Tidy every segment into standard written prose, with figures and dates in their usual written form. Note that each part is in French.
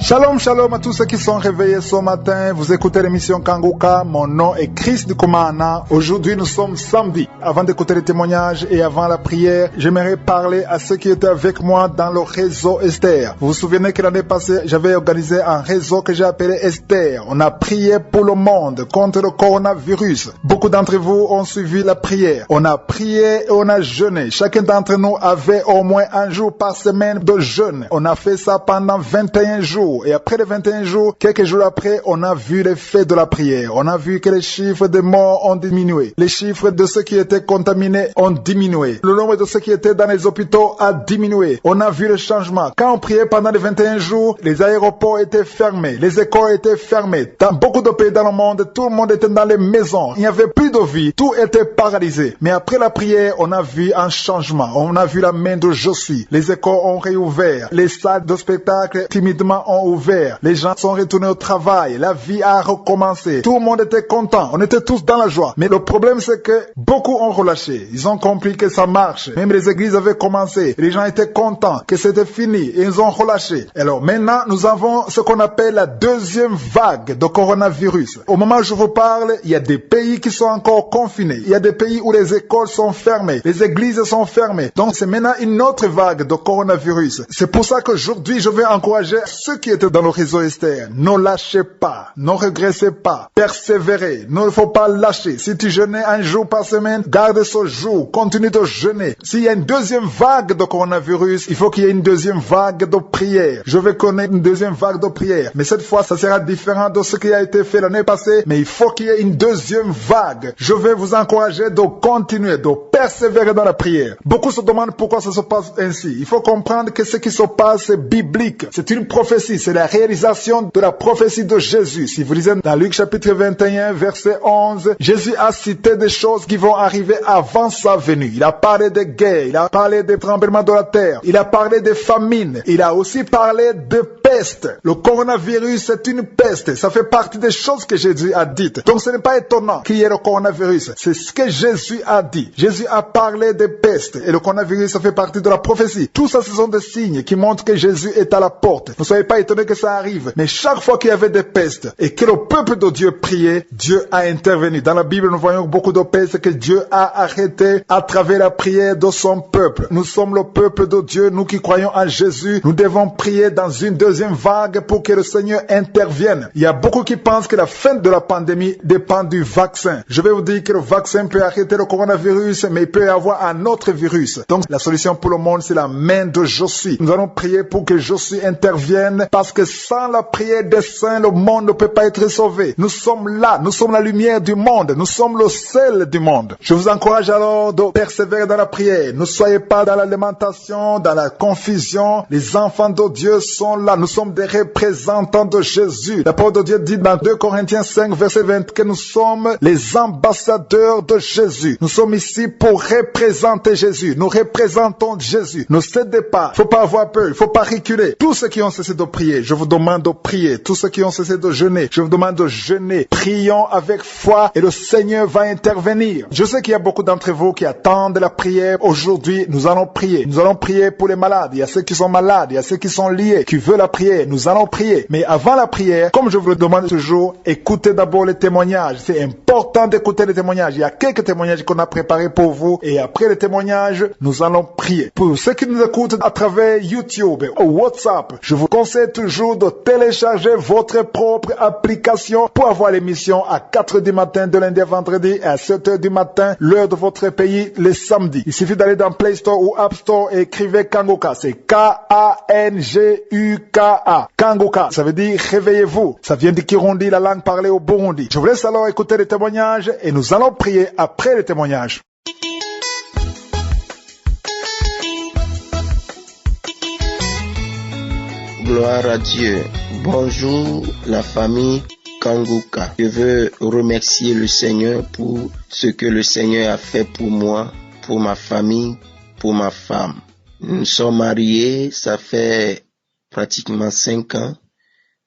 Shalom, shalom à tous ceux qui sont réveillés ce matin. Vous écoutez l'émission Kanguka. Mon nom est Chris Dukomana. Aujourd'hui, nous sommes samedi. Avant d'écouter les témoignages et avant la prière, j'aimerais parler à ceux qui étaient avec moi dans le réseau Esther. Vous vous souvenez que l'année passée, j'avais organisé un réseau que j'ai appelé Esther. On a prié pour le monde contre le coronavirus. Beaucoup d'entre vous ont suivi la prière. On a prié et on a jeûné. Chacun d'entre nous avait au moins un jour par semaine de jeûne. On a fait ça pendant 21 jours. Et après les 21 jours, quelques jours après, on a vu l'effet de la prière. On a vu que les chiffres de morts ont diminué. Les chiffres de ceux qui étaient contaminés ont diminué. Le nombre de ceux qui étaient dans les hôpitaux a diminué. On a vu le changement. Quand on priait pendant les 21 jours, les aéroports étaient fermés. Les écoles étaient fermées. Dans beaucoup de pays dans le monde, tout le monde était dans les maisons. Il n'y avait plus de vie. Tout était paralysé. Mais après la prière, on a vu un changement. On a vu la main de Je suis. Les écoles ont réouvert. Les salles de spectacle timidement ont ouvert. Les gens sont retournés au travail. La vie a recommencé. Tout le monde était content. On était tous dans la joie. Mais le problème, c'est que beaucoup ont relâché. Ils ont compris que ça marche. Même les églises avaient commencé. Les gens étaient contents que c'était fini et ils ont relâché. Alors maintenant, nous avons ce qu'on appelle la deuxième vague de coronavirus. Au moment où je vous parle, il y a des pays qui sont encore confinés. Il y a des pays où les écoles sont fermées. Les églises sont fermées. Donc c'est maintenant une autre vague de coronavirus. C'est pour ça qu'aujourd'hui, je vais encourager ceux qui étaient dans le réseau Esther. Ne lâchez pas. Ne régressez pas. Persévérez. Il ne faut pas lâcher. Si tu jeûnais un jour par semaine, garde ce jour. Continue de jeûner. S'il y a une deuxième vague de coronavirus, il faut qu'il y ait une deuxième vague de prière. Je vais connaître une deuxième vague de prière. Mais cette fois, ça sera différent de ce qui a été fait l'année passée. Mais il faut qu'il y ait une deuxième vague. Je vais vous encourager de continuer, de persévérer dans la prière. Beaucoup se demandent pourquoi ça se passe ainsi. Il faut comprendre que ce qui se passe est biblique. C'est une prophétie. C'est la réalisation de la prophétie de Jésus. Si vous lisez dans Luc chapitre 21, verset 11, Jésus a cité des choses qui vont arriver avant sa venue. Il a parlé des guerres, il a parlé des tremblements de la terre, il a parlé des famines, il a aussi parlé de peste. Le coronavirus, c'est une peste. Ça fait partie des choses que Jésus a dites. Donc ce n'est pas étonnant qu'il y ait le coronavirus. C'est ce que Jésus a dit. Jésus a parlé de peste et le coronavirus, ça fait partie de la prophétie. Tout ça, ce sont des signes qui montrent que Jésus est à la porte. Ne soyez pas étonnés que ça arrive. Mais chaque fois qu'il y avait des pestes et que le peuple de Dieu priait, Dieu a intervenu. Dans la Bible, nous voyons beaucoup de pestes que Dieu a arrêtées à travers la prière de son peuple. Nous sommes le peuple de Dieu, nous qui croyons en Jésus. Nous devons prier dans une deuxième vague pour que le Seigneur intervienne. Il y a beaucoup qui pensent que la fin de la pandémie dépend du vaccin. Je vais vous dire que le vaccin peut arrêter le coronavirus, mais il peut y avoir un autre virus. Donc la solution pour le monde, c'est la main de Je suis. Nous allons prier pour que Je suis intervienne, parce que sans la prière des saints, le monde ne peut pas être sauvé. Nous sommes là, nous sommes la lumière du monde, nous sommes le sel du monde. Je vous encourage alors de persévérer dans la prière. Ne soyez pas dans la lamentation, dans la confusion. Les enfants de Dieu sont là, nous sommes des représentants de Jésus. La parole de Dieu dit dans 2 Corinthiens 5, verset 20, que nous sommes les ambassadeurs de Jésus. Nous sommes ici pour représenter Jésus. Nous représentons Jésus. Ne cédez pas. Il ne faut pas avoir peur. Il ne faut pas reculer. Tous ceux qui ont cessé de prier, je vous demande de prier. Tous ceux qui ont cessé de jeûner, je vous demande de jeûner. Prions avec foi et le Seigneur va intervenir. Je sais qu'il y a beaucoup d'entre vous qui attendent la prière. Aujourd'hui, nous allons prier. Nous allons prier pour les malades. Il y a ceux qui sont malades. Il y a ceux qui sont liés, qui veulent la prière. Nous allons prier. Mais avant la prière, comme je vous le demande toujours, écoutez d'abord les témoignages. C'est important d'écouter les témoignages. Il y a quelques témoignages qu'on a préparés pour vous. Et après les témoignages, nous allons prier. Pour ceux qui nous écoutent à travers YouTube ou WhatsApp, je vous conseille toujours de télécharger votre propre application pour avoir l'émission à 4 du matin de lundi à vendredi et à 7 heures du matin, l'heure de votre pays, les samedis. Il suffit d'aller dans Play Store ou App Store et écrivez Kanguka. C'est K-A-N-G-U-K-A. Kanguka, ça veut dire réveillez-vous. Ça vient du Kirundi, la langue parlée au Burundi. Je vous laisse alors écouter les témoignages et nous allons prier après les témoignages. Gloire à Dieu. Bonjour la famille Kanguka. Je veux remercier le Seigneur pour ce que le Seigneur a fait pour moi, pour ma famille, pour ma femme. Nous sommes mariés, ça fait pratiquement 5 ans.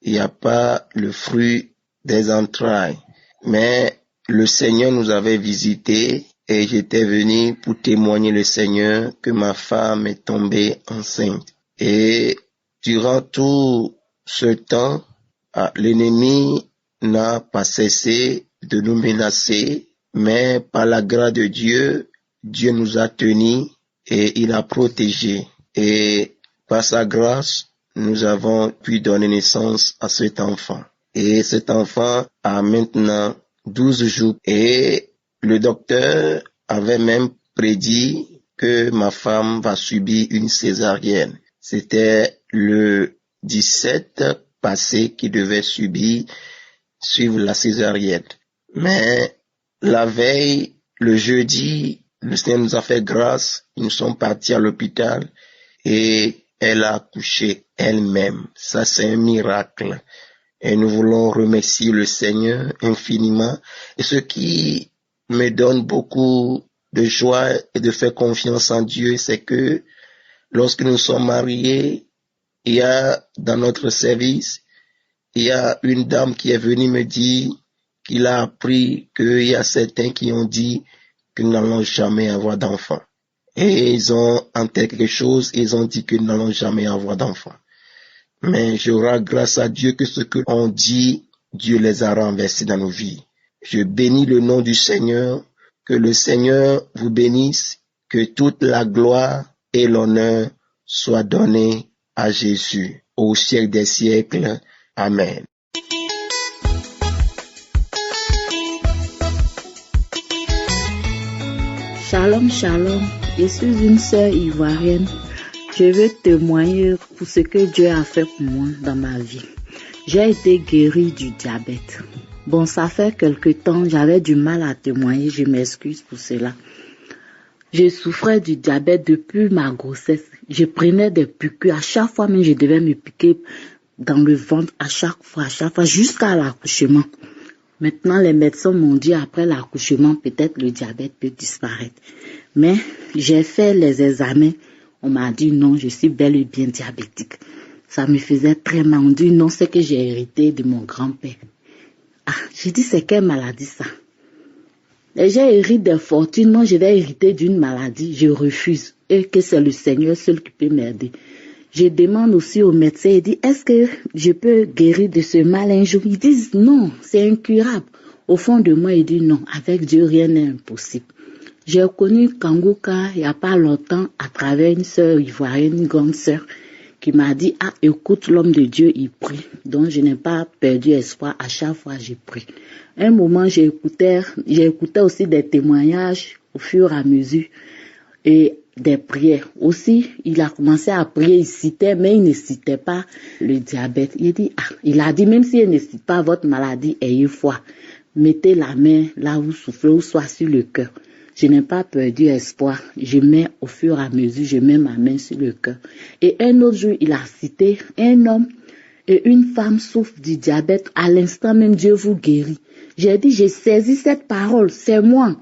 Il n'y a pas le fruit des entrailles. Mais le Seigneur nous avait visités et j'étais venu pour témoigner le Seigneur que ma femme est tombée enceinte. Et durant tout ce temps, l'ennemi n'a pas cessé de nous menacer, mais par la grâce de Dieu, Dieu nous a tenus et il a protégé. Et par sa grâce, nous avons pu donner naissance à cet enfant. Et cet enfant a maintenant 12 jours. Et le docteur avait même prédit que ma femme va subir une césarienne. C'était le 17 passé qui devait suivre la césarienne. Mais la veille, le jeudi, le Seigneur nous a fait grâce. Nous sommes partis à l'hôpital et elle a accouché elle-même. Ça, c'est un miracle. Et nous voulons remercier le Seigneur infiniment. Et ce qui me donne beaucoup de joie et de faire confiance en Dieu, c'est que lorsque nous sommes mariés, il y a dans notre service, il y a une dame qui est venue me dire qu'il a appris qu'il y a certains qui ont dit que nous n'allons jamais avoir d'enfants. Et ils ont entendu quelque chose, ils ont dit que nous n'allons jamais avoir d'enfants. Mais je rends grâce à Dieu que ce qu'on dit, Dieu les a renversés dans nos vies. Je bénis le nom du Seigneur, que le Seigneur vous bénisse, que toute la gloire et l'honneur soient donnés à Jésus, au siècle des siècles. Amen. Shalom, shalom. Je suis une sœur ivoirienne. Je veux témoigner pour ce que Dieu a fait pour moi dans ma vie. J'ai été guérie du diabète. Bon, ça fait quelque temps, j'avais du mal à témoigner, je m'excuse pour cela. Je souffrais du diabète depuis ma grossesse. Je prenais des piqûres. À chaque fois, même, je devais me piquer dans le ventre, à chaque fois, jusqu'à l'accouchement. Maintenant, les médecins m'ont dit, après l'accouchement, peut-être le diabète peut disparaître. Mais j'ai fait les examens. On m'a dit non, je suis bel et bien diabétique. Ça me faisait très mal. On dit non, c'est que j'ai hérité de mon grand-père. J'ai dit, c'est quelle maladie ça? Et j'ai hérité des fortunes. Moi, je vais hériter d'une maladie. Je refuse. Et que c'est le Seigneur seul qui peut m'aider. Je demande aussi au médecin, il dit, est-ce que je peux guérir de ce mal un jour? Ils disent non, c'est incurable. Au fond de moi, il dit non, avec Dieu, rien n'est impossible. J'ai connu Kanguka il n'y a pas longtemps à travers une sœur ivoirienne, une grande sœur, qui m'a dit, écoute, l'homme de Dieu, il prie. Donc, je n'ai pas perdu espoir. À chaque fois, j'ai prié. Un moment, j'écoutais aussi des témoignages au fur et à mesure et des prières. Aussi, il a commencé à prier, il citait, mais il ne citait pas le diabète. Il a dit, même si il ne cite pas votre maladie, ayez foi. Mettez la main là où vous souffrez, ou soit sur le cœur. Je n'ai pas perdu espoir. Je mets au fur et à mesure, je mets ma main sur le cœur. Et un autre jour, il a cité un homme et une femme souffrent du diabète. À l'instant même, Dieu vous guérit. J'ai dit, j'ai saisi cette parole, c'est moi.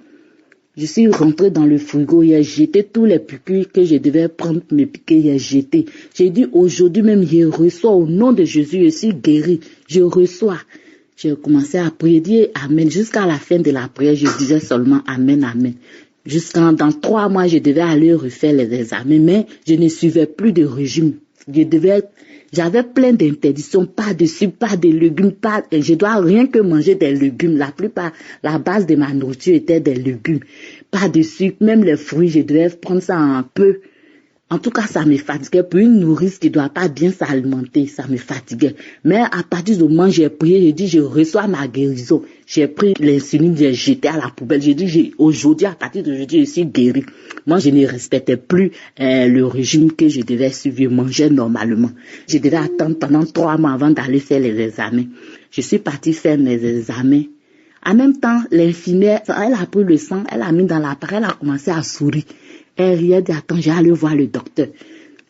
Je suis rentrée dans le frigo, j'ai jeté tous les piqûres que je devais prendre pour me piquer, j'ai jeté. J'ai dit, aujourd'hui même, je reçois au nom de Jésus, je suis guérie, je reçois. J'ai commencé à prier, dire Amen. Jusqu'à la fin de la prière, je disais seulement Amen, Amen. Dans 3 mois, je devais aller refaire les examens, mais je ne suivais plus de régime. J'avais plein d'interdictions, pas de sucre, pas de légumes, je dois rien que manger des légumes. La plupart, la base de ma nourriture était des légumes. Pas de sucre, même les fruits, je devais prendre ça un peu. En tout cas, ça me fatiguait. Pour une nourrice qui ne doit pas bien s'alimenter, ça me fatiguait. Mais à partir du moment où j'ai prié, j'ai dit, je reçois ma guérison. J'ai pris l'insuline, j'ai jeté à la poubelle. J'ai dit, aujourd'hui, à partir d'aujourd'hui, je suis guérie. Moi, je ne respectais plus le régime que je devais suivre. Je mangeais normalement. Je devais attendre pendant 3 mois avant d'aller faire les examens. Je suis partie faire mes examens. En même temps, l'infirmière, elle a pris le sang, elle a mis dans l'appareil, elle a commencé à sourire. Elle riait, dit, attends, j'ai allé voir le docteur.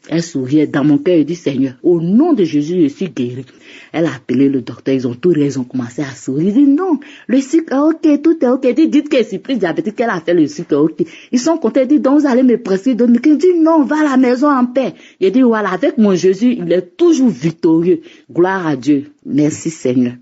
Elle souriait. Dans mon cœur, elle dit, Seigneur, au nom de Jésus, je suis guérie. Elle a appelé le docteur, ils ont tout raison, commencé à sourire. Il dit, non, le sucre est ok, tout est ok. Dites qu'elle est plus diabétique, qu'elle a fait le sucre est ok. Ils sont contents, ils disent, donc vous allez me prescrire. Donc, il dit, non, va à la maison en paix. Il dit, voilà, avec mon Jésus, il est toujours victorieux. Gloire à Dieu. Merci, Seigneur.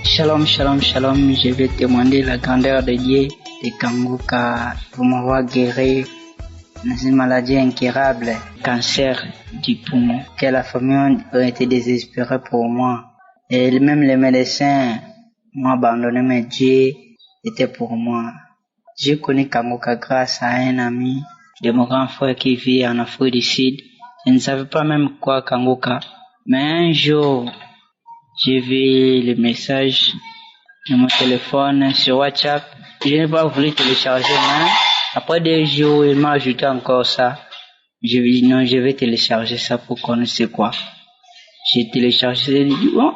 Shalom, shalom, shalom. Je vais témoigner la grandeur de Dieu, de Kanguka, pour m'avoir guéri dans une maladie incurable, cancer du poumon, que la famille a été désespérée pour moi. Et même les médecins m'ont abandonné, mais Dieu était pour moi. J'ai connu Kanguka grâce à un ami de mon grand frère qui vit en Afrique du Sud. Je ne savais pas même quoi Kanguka. Mais un jour, j'ai vu le message de mon téléphone sur WhatsApp. Je n'ai pas voulu télécharger, mais après 2 jours, il m'a ajouté encore ça. Je lui ai dit non, je vais télécharger ça pour qu'on ne sait quoi. J'ai téléchargé, j'ai dit bon,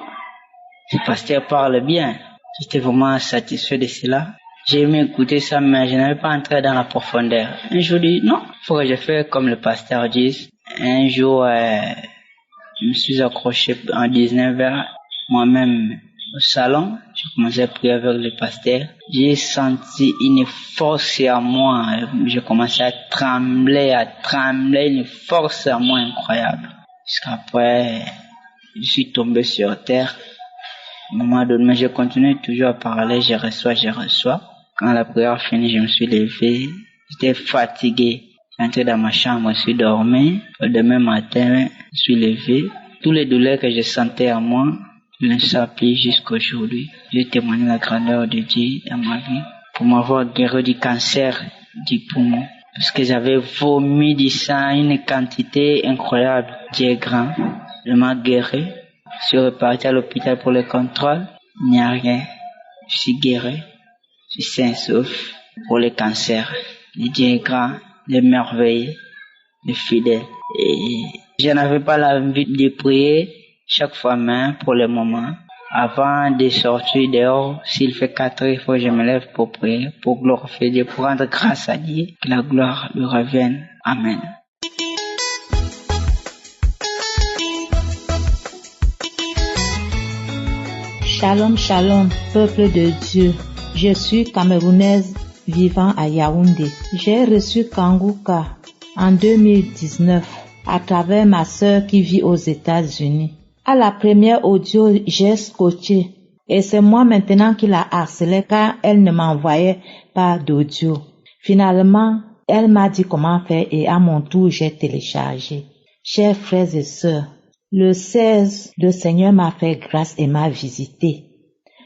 le pasteur parle bien. J'étais vraiment satisfait de cela. J'ai aimé écouter ça, mais je n'avais pas entré dans la profondeur. Un jour, je dis non, il faut que je fasse comme le pasteur dit. Un jour, je me suis accroché en 19h, moi-même au salon. J'ai commencé à prier avec le pasteur. J'ai senti une force en moi. J'ai commencé à trembler, une force en moi incroyable. Jusqu'après, je suis tombé sur terre. À un moment donné, j'ai continué toujours à parler, je reçois. Quand la prière finie, je me suis levé. J'étais fatigué. J'entrais dans ma chambre, je suis dormi. Le demain matin, je suis levé. Tous les douleurs que je sentais en moi, je ne sens plus jusqu'à aujourd'hui. J'ai témoigné la grandeur de Dieu dans ma vie pour m'avoir guéri du cancer du poumon. Parce que j'avais vomi du sang, une quantité incroyable. Dieu est grand. Je m'ai guéri. Je suis reparti à l'hôpital pour le contrôle. Il n'y a rien. Je suis guéri. Je suis sain sauf pour le cancer. Le Dieu est grand, le merveilleux, le fidèle. Et je n'avais pas l'envie de prier chaque fois même pour le moment. Avant de sortir dehors, s'il fait 4 heures, il faut que je me lève pour prier, pour glorifier Dieu, pour rendre grâce à Dieu. Que la gloire lui revienne. Amen. Shalom, shalom, peuple de Dieu. Je suis camerounaise vivant à Yaoundé. J'ai reçu Kanguka en 2019 à travers ma sœur qui vit aux États-Unis. À la première audio, j'ai scotché et c'est moi maintenant qui la harcelais car elle ne m'envoyait pas d'audio. Finalement, elle m'a dit comment faire et à mon tour, j'ai téléchargé. Chers frères et sœurs, le 16, le Seigneur m'a fait grâce et m'a visité.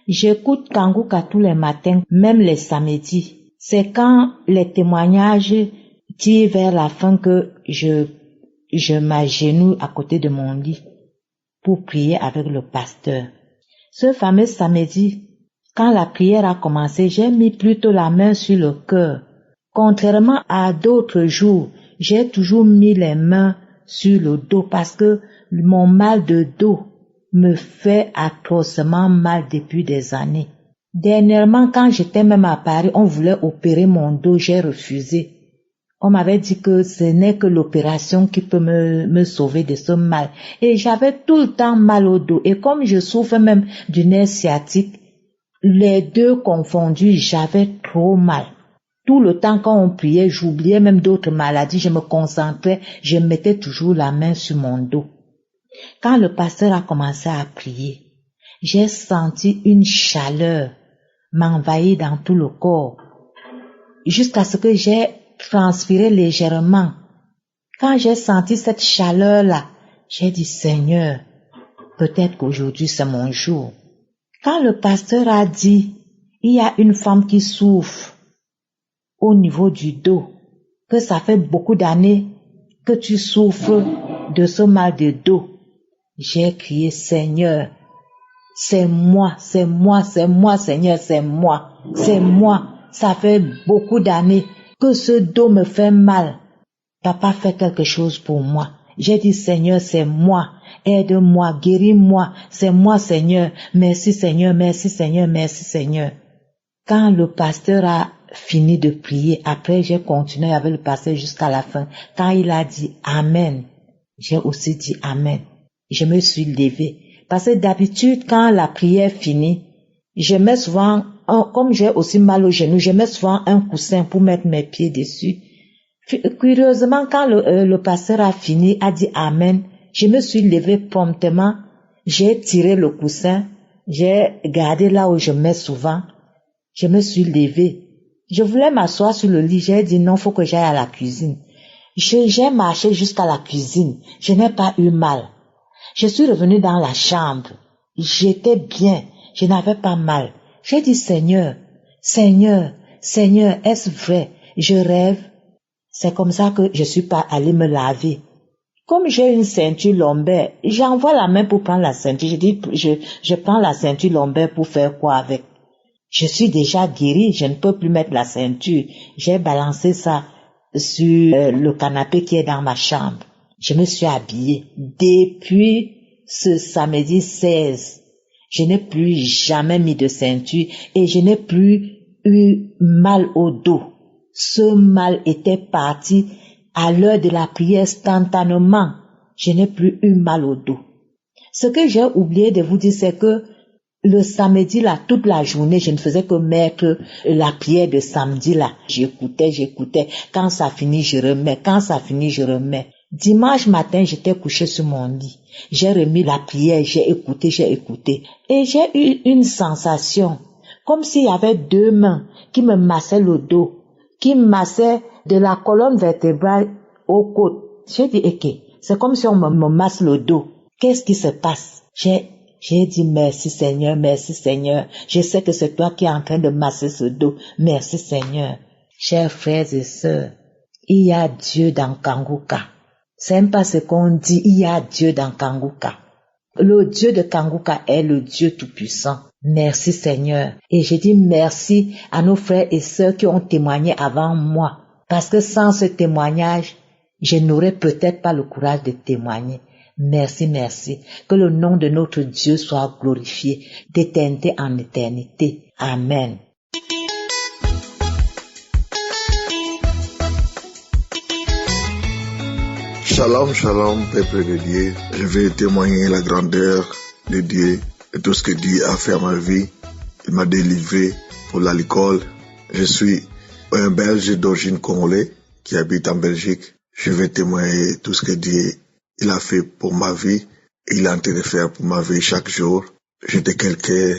J'écoute Kanguka tous les matins, même les samedis. C'est quand les témoignages tirent vers la fin que je m'agenouille à côté de mon lit pour prier avec le pasteur. Ce fameux samedi, quand la prière a commencé, j'ai mis plutôt la main sur le cœur. Contrairement à d'autres jours, j'ai toujours mis les mains sur le dos parce que mon mal de dos me fait atrocement mal depuis des années. Dernièrement, quand j'étais même à Paris, on voulait opérer mon dos, j'ai refusé. On m'avait dit que ce n'est que l'opération qui peut me sauver de ce mal. Et j'avais tout le temps mal au dos. Et comme je souffre même du nerf sciatique, les deux confondus, j'avais trop mal. Tout le temps quand on priait, j'oubliais même d'autres maladies, je me concentrais, je mettais toujours la main sur mon dos. Quand le pasteur a commencé à prier, j'ai senti une chaleur m'envahir dans tout le corps, jusqu'à ce que j'ai transpiré légèrement. Quand j'ai senti cette chaleur-là, j'ai dit Seigneur, peut-être qu'aujourd'hui c'est mon jour. Quand le pasteur a dit, il y a une femme qui souffre au niveau du dos, que ça fait beaucoup d'années que tu souffres de ce mal de dos, j'ai crié Seigneur, c'est moi, Seigneur, c'est moi. Ça fait beaucoup d'années que ce dos me fait mal. Papa fait quelque chose pour moi. J'ai dit Seigneur, c'est moi. Aide-moi, guéris-moi. C'est moi Seigneur. Merci Seigneur, merci Seigneur, merci Seigneur. Quand le pasteur a fini de prier, après j'ai continué avec le pasteur jusqu'à la fin. Quand il a dit Amen, j'ai aussi dit Amen. Je me suis levée. Parce que d'habitude, quand la prière finit, je mets souvent, comme j'ai aussi mal au genou, je mets souvent un coussin pour mettre mes pieds dessus. Curieusement, quand le pasteur a fini, a dit Amen, je me suis levée promptement, j'ai tiré le coussin, j'ai gardé là où je mets souvent, je me suis levée. Je voulais m'asseoir sur le lit, j'ai dit non, faut que j'aille à la cuisine. J'ai marché jusqu'à la cuisine. Je n'ai pas eu mal. Je suis revenue dans la chambre. J'étais bien. Je n'avais pas mal. J'ai dit, Seigneur, est-ce vrai? Je rêve. C'est comme ça que je suis pas allée me laver. Comme j'ai une ceinture lombaire, j'envoie la main pour prendre la ceinture. Je dis, je prends la ceinture lombaire pour faire quoi avec? Je suis déjà guérie, je ne peux plus mettre la ceinture. J'ai balancé ça sur le canapé qui est dans ma chambre. Je me suis habillée. Depuis ce samedi 16, je n'ai plus jamais mis de ceinture et je n'ai plus eu mal au dos. Ce mal était parti à l'heure de la prière instantanément. Je n'ai plus eu mal au dos. Ce que j'ai oublié de vous dire, c'est que le samedi là, toute la journée, je ne faisais que mettre la prière de samedi là. J'écoutais. Quand ça finit, je remets. Dimanche matin, j'étais couchée sur mon lit. J'ai remis la prière, j'ai écouté. Et j'ai eu une sensation, comme s'il y avait deux mains qui me massaient le dos, qui me massaient de la colonne vertébrale aux côtes. J'ai dit, ok, c'est comme si on me masse le dos. Qu'est-ce qui se passe? J'ai dit merci Seigneur. Je sais que c'est toi qui es en train de masser ce dos. Merci Seigneur. Chers frères et sœurs, il y a Dieu dans Kanguka. C'est même pas ce qu'on dit, il y a Dieu dans Kanguka. Le Dieu de Kanguka est le Dieu tout-puissant. Merci Seigneur. Et je dis merci à nos frères et sœurs qui ont témoigné avant moi. Parce que sans ce témoignage, je n'aurais peut-être pas le courage de témoigner. Merci. Que le nom de notre Dieu soit glorifié d'éternité en éternité. Amen. Shalom, peuple de Dieu. Je vais témoigner la grandeur de Dieu et tout ce que Dieu a fait à ma vie. Il m'a délivré pour l'alcool. Je suis un Belge d'origine congolaise qui habite en Belgique. Je vais témoigner tout ce que Dieu il a fait pour ma vie. Il est en train de faire pour ma vie chaque jour. J'étais quelqu'un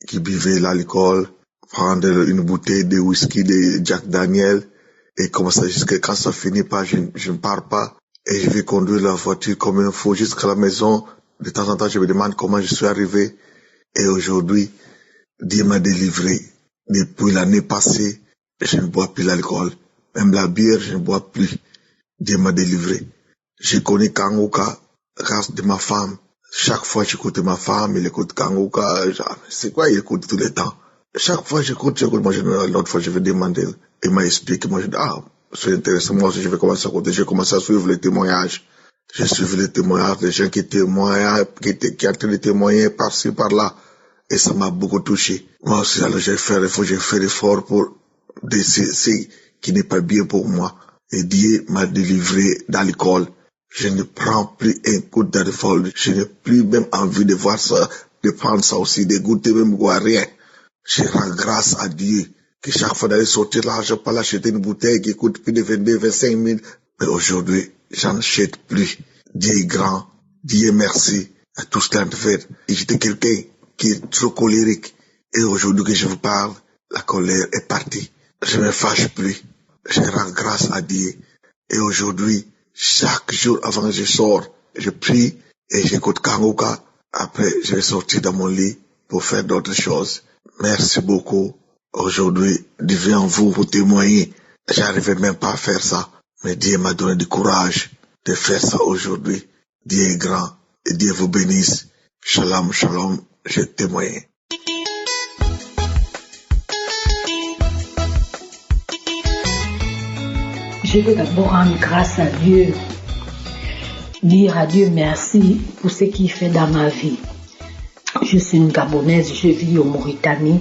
qui buvait l'alcool, prendre une bouteille de whisky de Jack Daniel et comme ça jusqu'à quand ça finit pas, je ne pars pas. Et je vais conduire la voiture comme un fou jusqu'à la maison. De temps en temps, je me demande comment je suis arrivé. Et aujourd'hui, Dieu m'a délivré. Depuis l'année passée, je ne bois plus l'alcool. Même la bière, je ne bois plus. Dieu m'a délivré. J'ai connu Kanguka grâce de ma femme. Chaque fois que j'écoute ma femme, il écoute Kanguka. C'est quoi, il écoute tout le temps. Chaque fois que j'écoute. Moi, l'autre fois, je vais demander. Il m'a expliqué. Moi, je dis, c'est intéressant. Moi aussi, je vais commencer à écouter. J'ai commencé à suivre les témoignages. J'ai suivi les témoignages des gens qui témoignent, qui ont en train de témoigner par-ci, par-là. Et ça m'a beaucoup touché. Moi aussi, alors j'ai fait l'effort pour ce qui n'est pas bien pour moi. Et Dieu m'a délivré d'alcool. Je ne prends plus un coup d'alcool. Je n'ai plus même envie de voir ça, de prendre ça aussi, de goûter même quoi, rien. Je rends grâce à Dieu. Que chaque fois d'aller sortir l'argent pour acheter une bouteille qui coûte plus de 22, 25 000. Mais aujourd'hui, j'en achète plus. Dieu est grand. Dieu merci à tout ce qu'il a fait. Et j'étais quelqu'un qui est trop colérique. Et aujourd'hui que je vous parle, la colère est partie. Je ne me fâche plus. Je rends grâce à Dieu. Et aujourd'hui, chaque jour avant que je sors, je prie et j'écoute Kanguka. Après, je vais sortir dans mon lit pour faire d'autres choses. Merci beaucoup. Aujourd'hui, Dieu vient en vous pour témoigner. J'arrivais même pas à faire ça. Mais Dieu m'a donné du courage de faire ça aujourd'hui. Dieu est grand et Dieu vous bénisse. Shalom, je témoigne. Je veux d'abord rendre grâce à Dieu. Dire à Dieu merci pour ce qu'il fait dans ma vie. Je suis une Gabonaise, je vis au Mauritanie.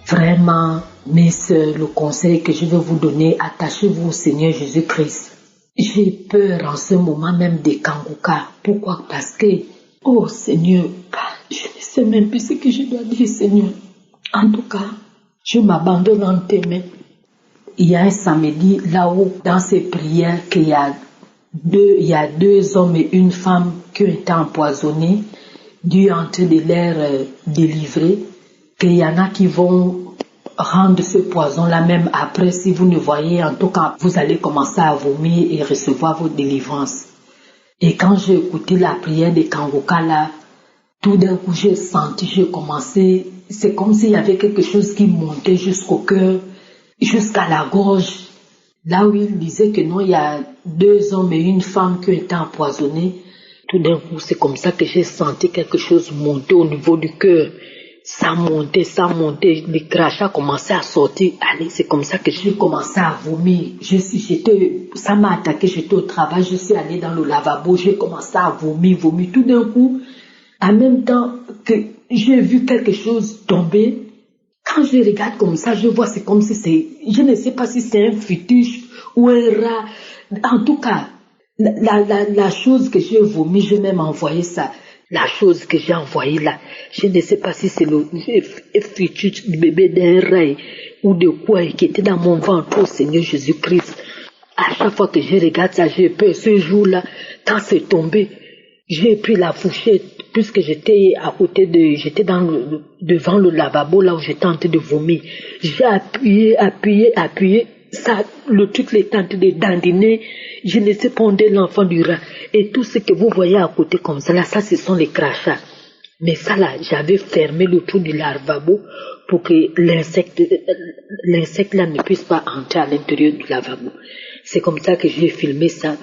Vraiment, mes sœurs, le conseil que je veux vous donner, attachez-vous au Seigneur Jésus-Christ. J'ai peur en ce moment même des Kanguka. Pourquoi? Parce que, oh Seigneur, je ne sais même plus ce que je dois dire, Seigneur. En tout cas, je m'abandonne en tes mains. Il y a un samedi, là-haut, dans ces prières, qu'il y a deux hommes et une femme qui ont été empoisonnés. Dieu est en train de les délivrer. Qu'il y en a qui vont rendre ce poison-là, même après, si vous ne voyez, en tout cas, vous allez commencer à vomir et recevoir votre délivrance. Et quand j'ai écouté la prière de Kangoka là, tout d'un coup j'ai senti, j'ai commencé, c'est comme s'il y avait quelque chose qui montait jusqu'au cœur, jusqu'à la gorge. Là où il disait que non, il y a 2 hommes et une femme qui ont été empoisonnés. Tout d'un coup, c'est comme ça que j'ai senti quelque chose monter au niveau du cœur. Ça montait, les crachats commençaient à sortir. Allez, c'est comme ça que j'ai commencé à vomir. Ça m'a attaqué, j'étais au travail, je suis allée dans le lavabo, j'ai commencé à vomir. Tout d'un coup, en même temps que j'ai vu quelque chose tomber, quand je regarde comme ça, je vois, c'est comme si je ne sais pas si c'est un fétiche ou un rat. En tout cas, la chose que j'ai vomi, je vais même envoyer ça. La chose que j'ai envoyée là, je ne sais pas si c'est le fétiche du bébé d'un rat ou de quoi qui était dans mon ventre, au Seigneur Jésus-Christ. À chaque fois que je regarde ça, j'ai peur. Ce jour-là, quand c'est tombé, j'ai pris la fourchette, puisque j'étais devant le lavabo, là où j'étais en train de vomir. J'ai appuyé, ça, le truc était en train de dandiner. Je ne sais pas où est l'enfant du rat. Et tout ce que vous voyez à côté comme ça, là, ça, ce sont les crachats. Mais ça, là, j'avais fermé le trou du lavabo pour que l'insecte, là, ne puisse pas entrer à l'intérieur du lavabo. C'est comme ça que j'ai filmé ça.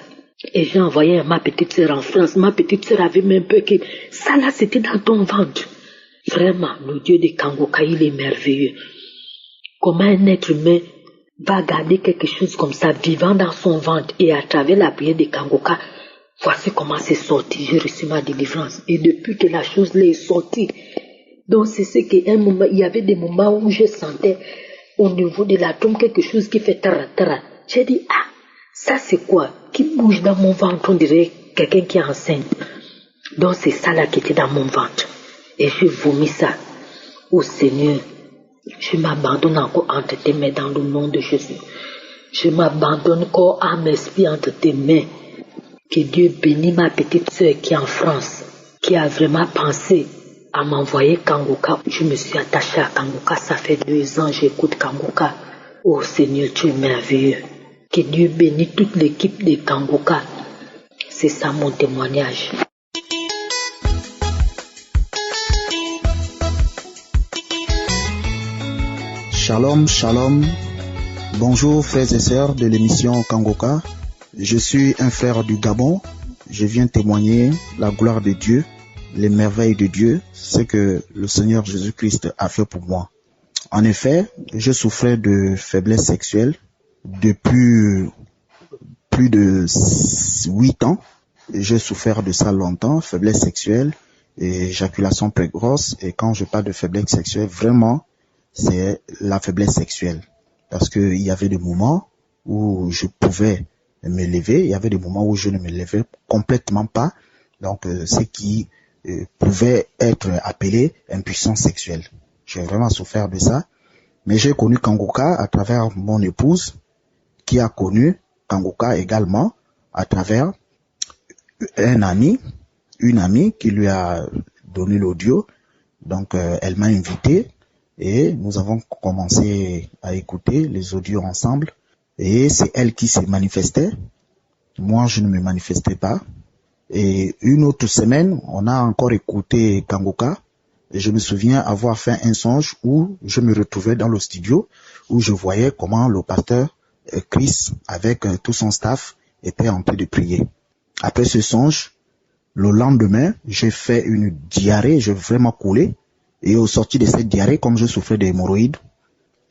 Et j'ai envoyé à ma petite sœur en France. Ma petite sœur avait même peur que ça là c'était dans ton ventre. Vraiment, le Dieu de Kangoka, il est merveilleux. Comment un être humain va garder quelque chose comme ça vivant dans son ventre et à travers la prière de Kangoka, voici comment c'est sorti. J'ai reçu ma délivrance. Et depuis que la chose là est sortie, donc c'est ce qu'un moment, il y avait des moments où je sentais au niveau de la tombe quelque chose qui fait tara. J'ai dit, ça c'est quoi qui bouge dans mon ventre? On dirait quelqu'un qui est enceinte. Donc c'est ça là qui était dans mon ventre. Et je vomis ça. Oh Seigneur, je m'abandonne encore entre tes mains dans le nom de Jésus. Je m'abandonne corps, âme, esprit entre tes mains. Que Dieu bénisse ma petite sœur qui est en France, qui a vraiment pensé à m'envoyer Kangoka. Je me suis attachée à Kangoka, ça fait 2 ans, j'écoute Kangoka. Oh Seigneur, tu es merveilleux. Que Dieu bénisse toute l'équipe de Kangoka. C'est ça mon témoignage. Shalom, shalom. Bonjour frères et sœurs de l'émission Kangoka. Je suis un frère du Gabon. Je viens témoigner la gloire de Dieu, les merveilles de Dieu, ce que le Seigneur Jésus-Christ a fait pour moi. En effet, je souffrais de faiblesse sexuelle depuis plus de 8 ans. J'ai souffert de ça longtemps, faiblesse sexuelle et éjaculation précoce. Et quand je parle de faiblesse sexuelle, vraiment, c'est la faiblesse sexuelle. Parce que il y avait des moments où je pouvais me lever, il y avait des moments où je ne me levais complètement pas. Donc, ce qui pouvait être appelé impuissance sexuelle. J'ai vraiment souffert de ça. Mais j'ai connu Kangoka à travers mon épouse, qui a connu Kangoka également à travers une amie qui lui a donné l'audio. Donc, elle m'a invité et nous avons commencé à écouter les audios ensemble. Et c'est elle qui se manifestait. Moi, je ne me manifestais pas. Et une autre semaine, on a encore écouté Kangoka. Et je me souviens avoir fait un songe où je me retrouvais dans le studio, où je voyais comment le pasteur Chris, avec tout son staff, était en train de prier. Après ce songe, le lendemain, j'ai fait une diarrhée, j'ai vraiment coulé. Et au sorti de cette diarrhée, comme je souffrais d'hémorroïdes,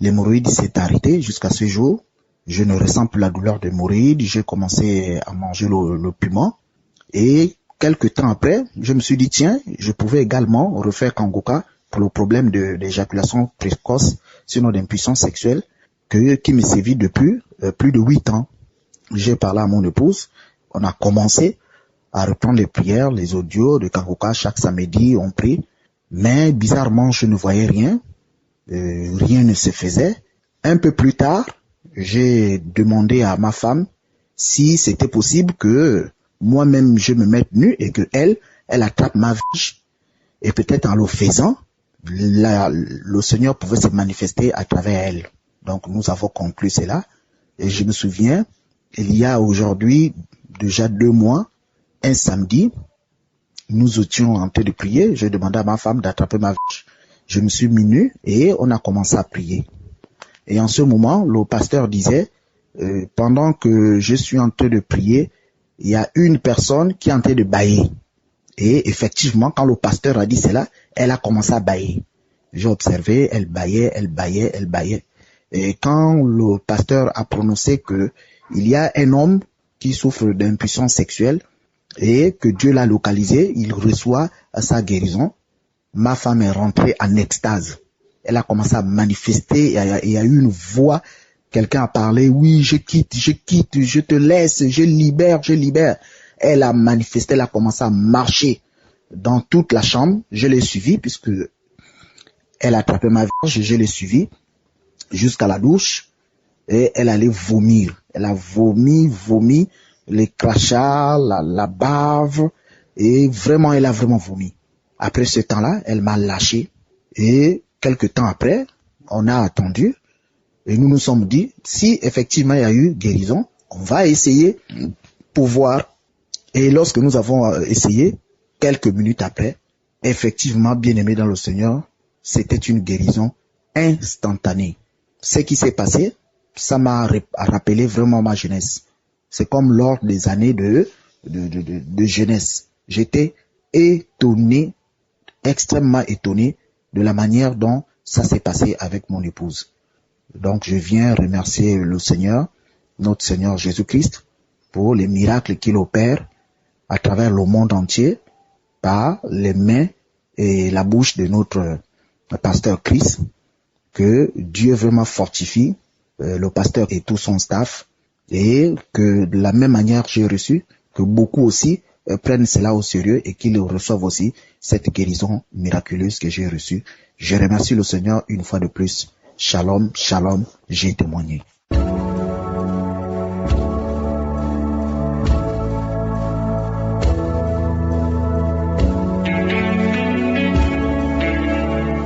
l'hémorroïde s'est arrêtée jusqu'à ce jour. Je ne ressens plus la douleur d'hémorroïdes. J'ai commencé à manger le piment. Et quelques temps après, je me suis dit, tiens, je pouvais également refaire Kangoka pour le problème d'éjaculation précoce, sinon d'impuissance sexuelle, qui me sévit depuis plus de 8 ans. J'ai parlé à mon épouse. On a commencé à reprendre les prières, les audios de Kangoka. Chaque samedi, on prie. Mais bizarrement, je ne voyais rien. Rien ne se faisait. Un peu plus tard, j'ai demandé à ma femme si c'était possible que moi-même je me mette nu et que elle attrape ma verge. Et peut-être en le faisant, le Seigneur pouvait se manifester à travers elle. Donc nous avons conclu cela. Et je me souviens, il y a aujourd'hui déjà 2 mois, un samedi, nous étions en train de prier. J'ai demandé à ma femme d'attraper ma vache. Je me suis mis nu et on a commencé à prier. Et en ce moment, le pasteur disait, pendant que je suis en train de prier, il y a une personne qui est en train de bâiller. Et effectivement, quand le pasteur a dit cela, elle a commencé à bâiller. J'ai observé, elle bâillait, elle bâillait, elle bâillait. Et quand le pasteur a prononcé que il y a un homme qui souffre d'impuissance sexuelle et que Dieu l'a localisé, il reçoit sa guérison, ma femme est rentrée en extase. Elle a commencé à manifester, il y a eu une voix, quelqu'un a parlé, oui, je quitte, je te laisse, je libère. Elle a manifesté, elle a commencé à marcher dans toute la chambre. Je l'ai suivie puisque elle a attrapé ma verge, je l'ai suivie jusqu'à la douche et elle allait vomir. Elle a vomi, les crachats, la bave et vraiment, elle a vraiment vomi. Après ce temps-là, elle m'a lâché et quelque temps après, on a attendu et nous nous sommes dit, si effectivement il y a eu guérison, on va essayer pour voir. Et lorsque nous avons essayé, quelques minutes après, effectivement, bien-aimé dans le Seigneur, c'était une guérison instantanée. Ce qui s'est passé, ça m'a rappelé vraiment ma jeunesse. C'est comme lors des années de jeunesse. J'étais étonné, extrêmement étonné de la manière dont ça s'est passé avec mon épouse. Donc je viens remercier le Seigneur, notre Seigneur Jésus-Christ, pour les miracles qu'il opère à travers le monde entier par les mains et la bouche de notre pasteur Chris, que Dieu vraiment fortifie le pasteur et tout son staff, et que de la même manière j'ai reçu, que beaucoup aussi prennent cela au sérieux et qu'ils reçoivent aussi cette guérison miraculeuse que j'ai reçue. Je remercie le Seigneur une fois de plus. Shalom, shalom, j'ai témoigné.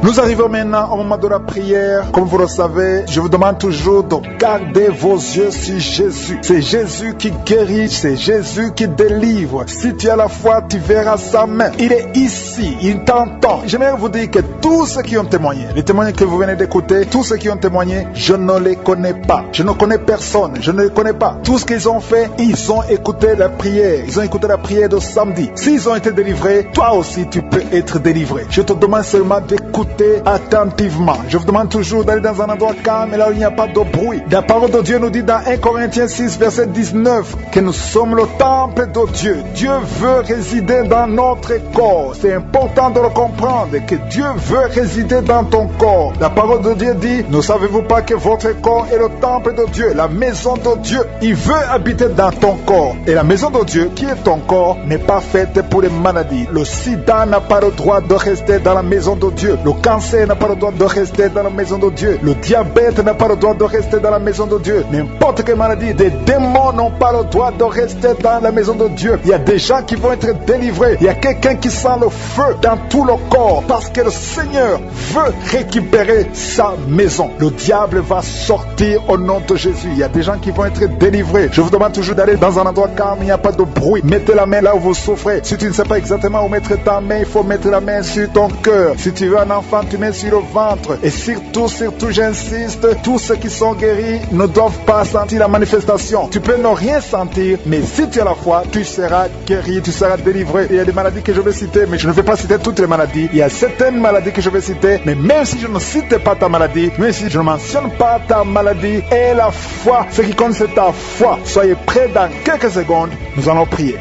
Nous arrivons maintenant au moment de la prière. Comme vous le savez, je vous demande toujours de garder vos yeux sur Jésus. C'est Jésus qui guérit, c'est Jésus qui délivre. Si tu as la foi, tu verras sa main. Il est ici, il t'entend. J'aimerais vous dire que tous ceux qui ont témoigné, les témoignages que vous venez d'écouter, tous ceux qui ont témoigné, je ne les connais pas. Je ne connais personne, je ne les connais pas. Tout ce qu'ils ont fait, ils ont écouté la prière. Ils ont écouté la prière de samedi. S'ils ont été délivrés, toi aussi tu peux être délivré. Je te demande seulement d'écouter attentivement. Je vous demande toujours d'aller dans un endroit calme et là où il n'y a pas de bruit. La parole de Dieu nous dit dans 1 Corinthiens 6 verset 19 que nous sommes le temple de Dieu. Dieu veut résider dans notre corps. C'est important de le comprendre que Dieu veut résider dans ton corps. La parole de Dieu dit, ne savez-vous pas que votre corps est le temple de Dieu, la maison de Dieu. Il veut habiter dans ton corps. Et la maison de Dieu, qui est ton corps, n'est pas faite pour les maladies. Le sida n'a pas le droit de rester dans la maison de Dieu. Le cancer n'a pas le droit de rester dans la maison de Dieu. Le diabète n'a pas le droit de rester dans la maison de Dieu. N'importe quelle maladie, des démons n'ont pas le droit de rester dans la maison de Dieu. Il y a des gens qui vont être délivrés. Il y a quelqu'un qui sent le feu dans tout le corps parce que le Seigneur veut récupérer sa maison. Le diable va sortir au nom de Jésus. Il y a des gens qui vont être délivrés. Je vous demande toujours d'aller dans un endroit calme, il n'y a pas de bruit. Mettez la main là où vous souffrez. Si tu ne sais pas exactement où mettre ta main, il faut mettre la main sur ton cœur. Si tu veux un enfant, tu mets sur le ventre. Et surtout, j'insiste, tous ceux qui sont guéris ne doivent pas sentir la manifestation. Tu peux ne rien sentir, mais si tu as la foi, tu seras guéri, tu seras délivré. Il y a des maladies que je vais citer, mais je ne vais pas citer toutes les maladies. Il y a certaines maladies que je vais citer, mais même si je ne cite pas ta maladie, même si je ne mentionne pas ta maladie, et la foi, ce qui compte c'est ta foi. Soyez prêts dans quelques secondes, nous allons prier.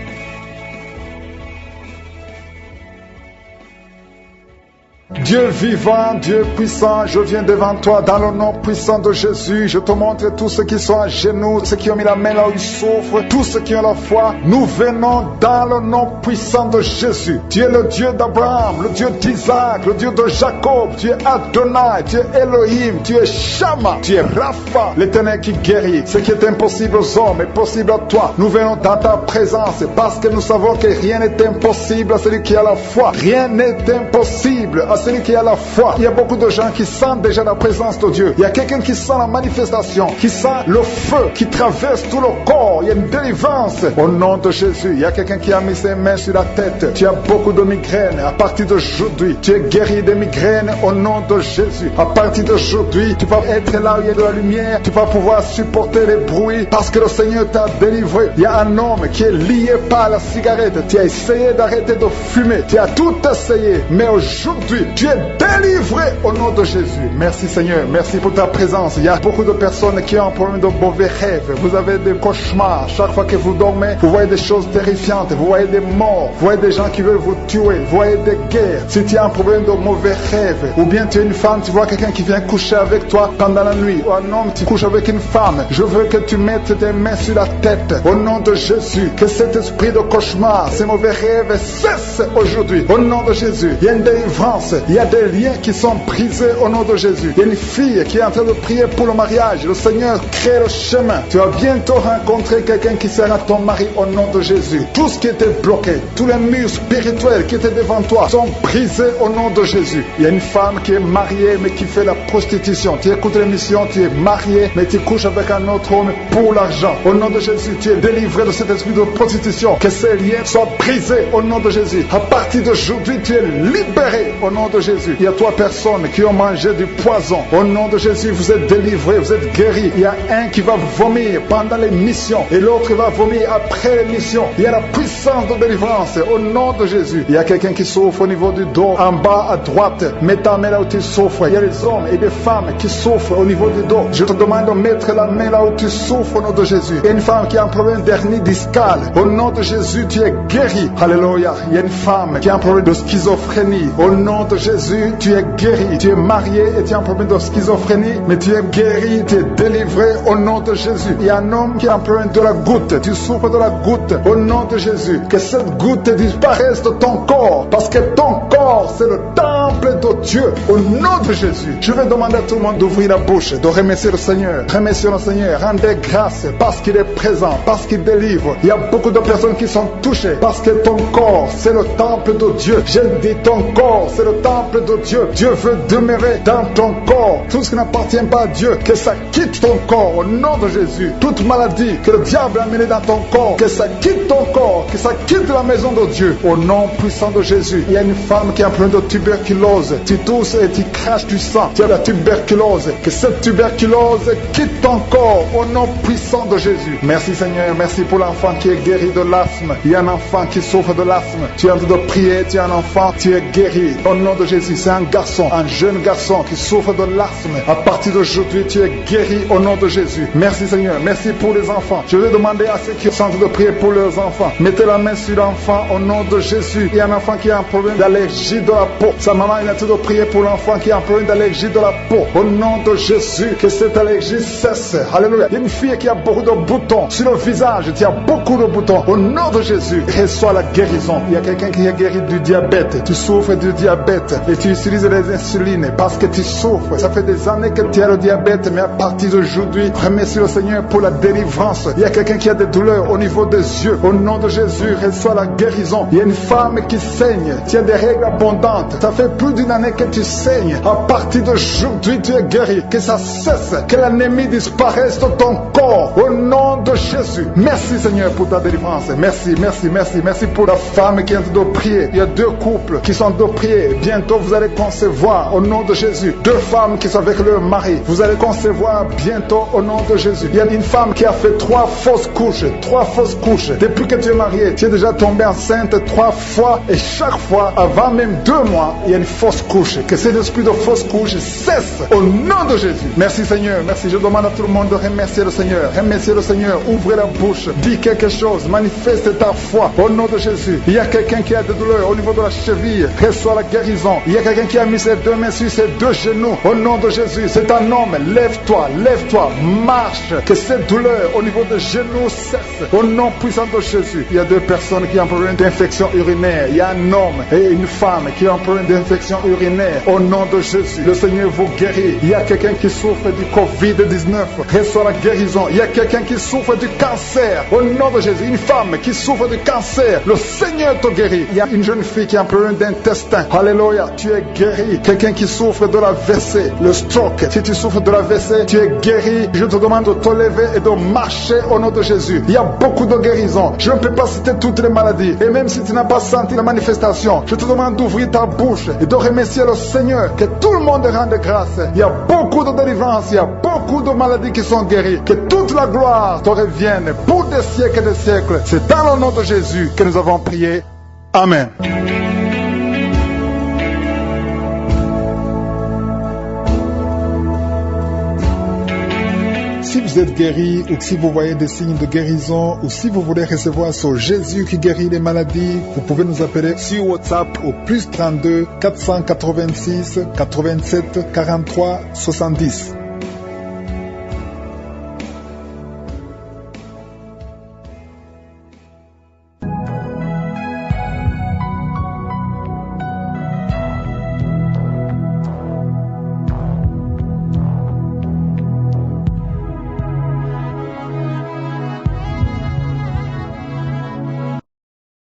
Dieu vivant, Dieu puissant, je viens devant toi dans le nom puissant de Jésus. Je te montre tous ceux qui sont à genoux, ceux qui ont mis la main là où ils souffrent, tous ceux qui ont la foi. Nous venons dans le nom puissant de Jésus. Tu es le Dieu d'Abraham, le Dieu d'Isaac, le Dieu de Jacob. Tu es Adonai, tu es Elohim, tu es Shama, tu es Rapha, l'Éternel qui guérit. Ce qui est impossible aux hommes est possible à toi. Nous venons dans ta présence parce que nous savons que rien n'est impossible à celui qui a la foi. Rien n'est impossible à celui qui a la foi. Il y a beaucoup de gens qui sentent déjà la présence de Dieu. Il y a quelqu'un qui sent la manifestation, qui sent le feu qui traverse tout le corps. Il y a une délivrance au nom de Jésus. Il y a quelqu'un qui a mis ses mains sur la tête. Tu as beaucoup de migraines. À partir d'aujourd'hui, tu es guéri des migraines au nom de Jésus. À partir d'aujourd'hui, tu vas être là où il y a de la lumière. Tu vas pouvoir supporter les bruits parce que le Seigneur t'a délivré. Il y a un homme qui est lié par la cigarette. Tu as essayé d'arrêter de fumer. Tu as tout essayé. Mais aujourd'hui, tu es délivré au nom de Jésus. Merci Seigneur. Merci pour ta présence. Il y a beaucoup de personnes qui ont un problème de mauvais rêves. Vous avez des cauchemars. Chaque fois que vous dormez, vous voyez des choses terrifiantes. Vous voyez des morts. Vous voyez des gens qui veulent vous tuer. Vous voyez des guerres. Si tu as un problème de mauvais rêves, ou bien tu es une femme, tu vois quelqu'un qui vient coucher avec toi pendant la nuit, ou un homme, tu couches avec une femme, je veux que tu mettes tes mains sur la tête. Au nom de Jésus, que cet esprit de cauchemar, ces mauvais rêves cessent aujourd'hui. Au nom de Jésus, il y a une délivrance. Il y a des liens qui sont brisés au nom de Jésus. Il y a une fille qui est en train de prier pour le mariage. Le Seigneur crée le chemin. Tu vas bientôt rencontrer quelqu'un qui sera ton mari au nom de Jésus. Tout ce qui était bloqué, tous les murs spirituels qui étaient devant toi sont brisés au nom de Jésus. Il y a une femme qui est mariée mais qui fait la prostitution. Tu écoutes l'émission, tu es marié mais tu couches avec un autre homme pour l'argent. Au nom de Jésus, tu es délivré de cet esprit de prostitution. Que ces liens soient brisés au nom de Jésus. À partir d'aujourd'hui, tu es libéré au nom de Jésus. Il y a 3 personnes qui ont mangé du poison. Au nom de Jésus, vous êtes délivrés, vous êtes guéris. Il y a un qui va vomir pendant les missions et l'autre va vomir après les missions. Il y a la puissance de délivrance au nom de Jésus. Il y a quelqu'un qui souffre au niveau du dos, en bas à droite. Mets ta main là où tu souffres. Il y a des hommes et des femmes qui souffrent au niveau du dos. Je te demande de mettre la main là où tu souffres au nom de Jésus. Il y a une femme qui a un problème d'hernie discale. Au nom de Jésus, tu es guéri. Alléluia. Il y a une femme qui a un problème de schizophrénie. Au nom de Jésus, tu es guéri. Tu es marié et tu as un problème de schizophrénie, mais tu es guéri, tu es délivré au nom de Jésus. Il y a un homme qui a un problème de la goutte. Tu souffres de la goutte au nom de Jésus. Que cette goutte disparaisse de ton corps, parce que ton corps, c'est le temple de Dieu. Au nom de Jésus, je vais demander à tout le monde d'ouvrir la bouche, de remercier le Seigneur. Remercier le Seigneur. Rendez grâce parce qu'il est présent, parce qu'il délivre. Il y a beaucoup de personnes qui sont touchées parce que ton corps, c'est le temple de Dieu. Je dis ton corps, c'est le temple de Dieu. Dieu veut demeurer dans ton corps. Tout ce qui n'appartient pas à Dieu, que ça quitte ton corps au nom de Jésus. Toute maladie que le diable a amenée dans ton corps, que ça quitte ton corps, que ça quitte la maison de Dieu au nom puissant de Jésus. Il y a une femme qui a un problème de tuberculose. Tu tousses et tu craches du sang. Tu as la tuberculose. Que cette tuberculose quitte ton corps au nom puissant de Jésus. Merci Seigneur, merci pour l'enfant qui est guéri de l'asthme. Il y a un enfant qui souffre de l'asthme. Tu es en train de prier, tu es un enfant, tu es guéri. Au nom de Jésus, c'est un garçon, un jeune garçon qui souffre de l'asthme. À partir d'aujourd'hui, tu es guéri au nom de Jésus. Merci Seigneur, merci pour les enfants. Je vais demander à ceux qui sont en train de prier pour leurs enfants. Mettez la main sur l'enfant au nom de Jésus. Il y a un enfant qui a un problème d'allergie de la peau. Sa maman est en train de prier pour l'enfant qui a un problème d'allergie de la peau. Au nom de Jésus, que cette allergie cesse. Alléluia. Il y a une fille qui a beaucoup de boutons sur le visage. Tu as beaucoup de boutons. Au nom de Jésus, reçois la guérison. Il y a quelqu'un qui est guéri du diabète. Tu souffres du diabète et tu utilises les insulines parce que tu souffres. Ça fait des années que tu as le diabète, mais à partir d'aujourd'hui, remercie le Seigneur pour la délivrance. Il y a quelqu'un qui a des douleurs au niveau des yeux. Au nom de Jésus, reçois la guérison. Il y a une femme qui saigne. Tu as des règles abondantes. Ça fait plus d'une année que tu saignes. À partir d'aujourd'hui, tu es guéri. Que ça cesse. Que l'anémie disparaisse de ton corps. Au nom de Jésus. Merci Seigneur pour ta délivrance. Merci, merci, merci. Merci pour la femme qui est en train de prier. Il y a 2 couples qui sont en train de prier. Bientôt, vous allez concevoir au nom de Jésus. 2 femmes qui sont avec leur mari. Vous allez concevoir bientôt au nom de Jésus. Il y a une femme qui a fait 3 fausses couches. 3 fausses couches. Depuis que tu es marié, tu es déjà tombé enceinte 3 fois. Et chaque fois, avant même 2 mois, il y a une fausse couche. Que cet esprit de fausse couche cesse au nom de Jésus. Merci Seigneur. Merci. Je demande à tout le monde de remercier le Seigneur. Remercier le Seigneur. Ouvrez la bouche. Dis quelque chose. Manifeste ta foi au nom de Jésus. Il y a quelqu'un qui a des douleurs au niveau de la cheville. Reçois la guérison. Il y a quelqu'un qui a mis ses 2 mains sur ses 2 genoux. Au nom de Jésus. C'est un homme. Lève-toi. Lève-toi. Marche. Que cette douleur au niveau des genoux cesse. Au nom puissant de Jésus. Il y a 2 personnes qui ont un problème d'infection urinaire. Il y a un homme et une femme qui ont un problème d'infection infections urinaires. Au nom de Jésus, le Seigneur vous guérit. Il y a quelqu'un qui souffre du Covid-19. Reçois la guérison. Il y a quelqu'un qui souffre du cancer. Au nom de Jésus, une femme qui souffre du cancer. Le Seigneur te guérit. Il y a une jeune fille qui a un problème d'intestin. Alléluia, tu es guéri. Quelqu'un qui souffre de l'AVC, le stroke. Si tu souffres de l'AVC, tu es guéri. Je te demande de te lever et de marcher au nom de Jésus. Il y a beaucoup de guérisons. Je ne peux pas citer toutes les maladies. Et même si tu n'as pas senti la manifestation, je te demande d'ouvrir ta bouche et de remercier le Seigneur. Que tout le monde rende grâce. Il y a beaucoup de délivrance. Il y a beaucoup de maladies qui sont guéries. Que toute la gloire te revienne pour des siècles et des siècles. C'est dans le nom de Jésus que nous avons prié. Amen. Si vous êtes guéri ou si vous voyez des signes de guérison ou si vous voulez recevoir ce Jésus qui guérit les maladies, vous pouvez nous appeler sur WhatsApp au +32 486 87 43 70.